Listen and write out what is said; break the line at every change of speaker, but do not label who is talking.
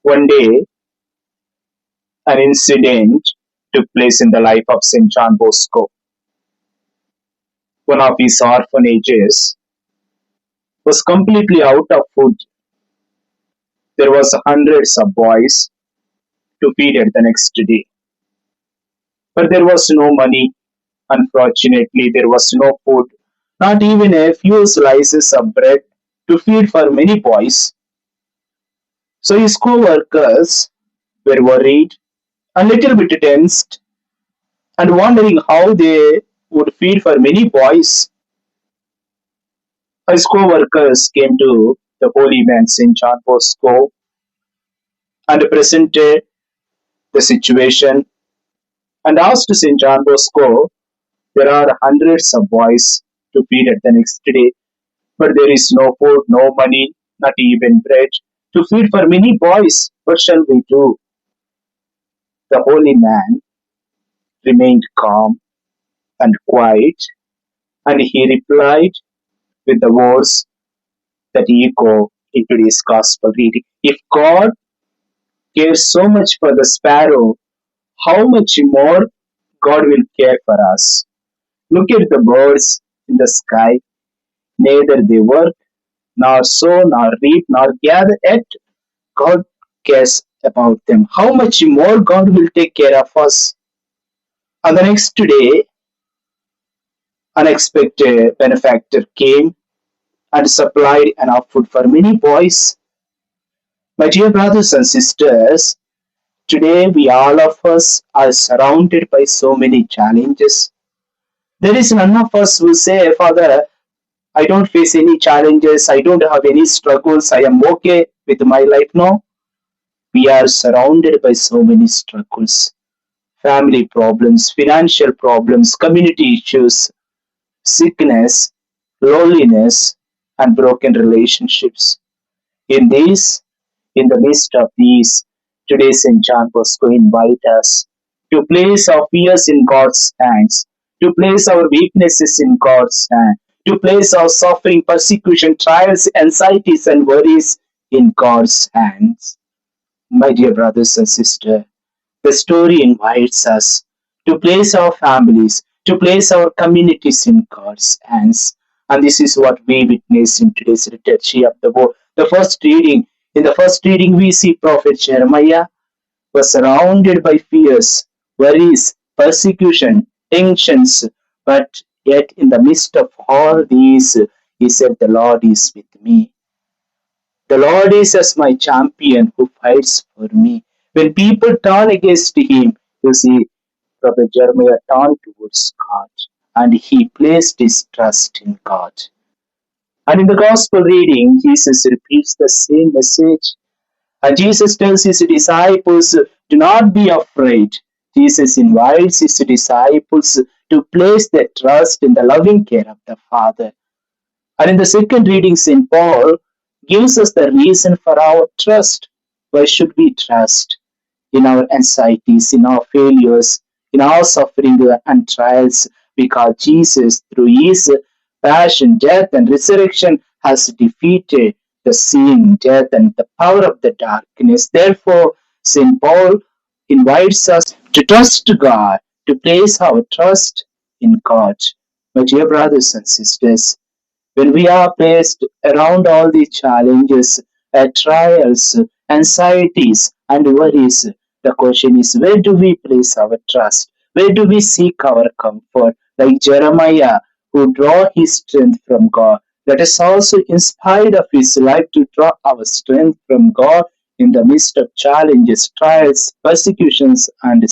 One day, an incident took place in the life of St. John Bosco. One of his orphanages was completely out of food. There was hundreds of boys to feed at the next day. But there was no money. Unfortunately, there was no food, not even a few slices of bread to feed for many boys. So his co-workers were worried, a little bit tensed, and wondering how they would feed for many boys. His co-workers came to the holy man St. John Bosco and presented the situation and asked St. John Bosco, there are hundreds of boys to feed at the next day, but there is no food, no money, not even bread to feed for many boys. What shall we do? The holy man remained calm and quiet, and he replied with the words that echo in today's gospel reading. If God cares so much for the sparrow, how much more God will care for us? Look at the birds in the sky. Neither they work, nor sow, nor reap, nor gather, yet God cares about them. How much more God will take care of us? On the next day, unexpected benefactor came and supplied enough food for many boys. My dear brothers and sisters, today we all of us are surrounded by so many challenges. There is none of us who say, Father, I don't face any challenges, I don't have any struggles, I am okay with my life. No, we are surrounded by so many struggles, family problems, financial problems, community issues, sickness, loneliness, and broken relationships. In these, in the midst of these, today St. John Bosco invite us to place our fears in God's hands, to place our weaknesses in God's hands, to place our suffering, persecution, trials, anxieties, and worries in God's hands. My dear brothers and sisters, the story invites us to place our families, to place our communities in God's hands. And this is what we witness in today's liturgy of the word. In the first reading, we see Prophet Jeremiah was surrounded by fears, worries, persecution, tensions, but yet in the midst of all these, he said, the Lord is with me. The Lord is as my champion who fights for me. When people turn against him, you see, Prophet Jeremiah turned towards God and he placed his trust in God. And in the gospel reading, Jesus repeats the same message. And Jesus tells his disciples, do not be afraid. Jesus invites his disciples to place their trust in the loving care of the Father. And in the second reading, St. Paul gives us the reason for our trust. Why should we trust? In our anxieties, in our failures, in our suffering and trials, because Jesus, through his passion, death, and resurrection, has defeated the sin, death, and the power of the darkness. Therefore, St. Paul invites us to trust God, to place our trust in God. My dear brothers and sisters, when we are placed around all these challenges, trials, anxieties, and worries, the question is, where do we place our trust? Where do we seek our comfort? Like Jeremiah, who draw his strength from God. Let us also, in spite of his life, to draw our strength from God in the midst of challenges, trials, persecutions, and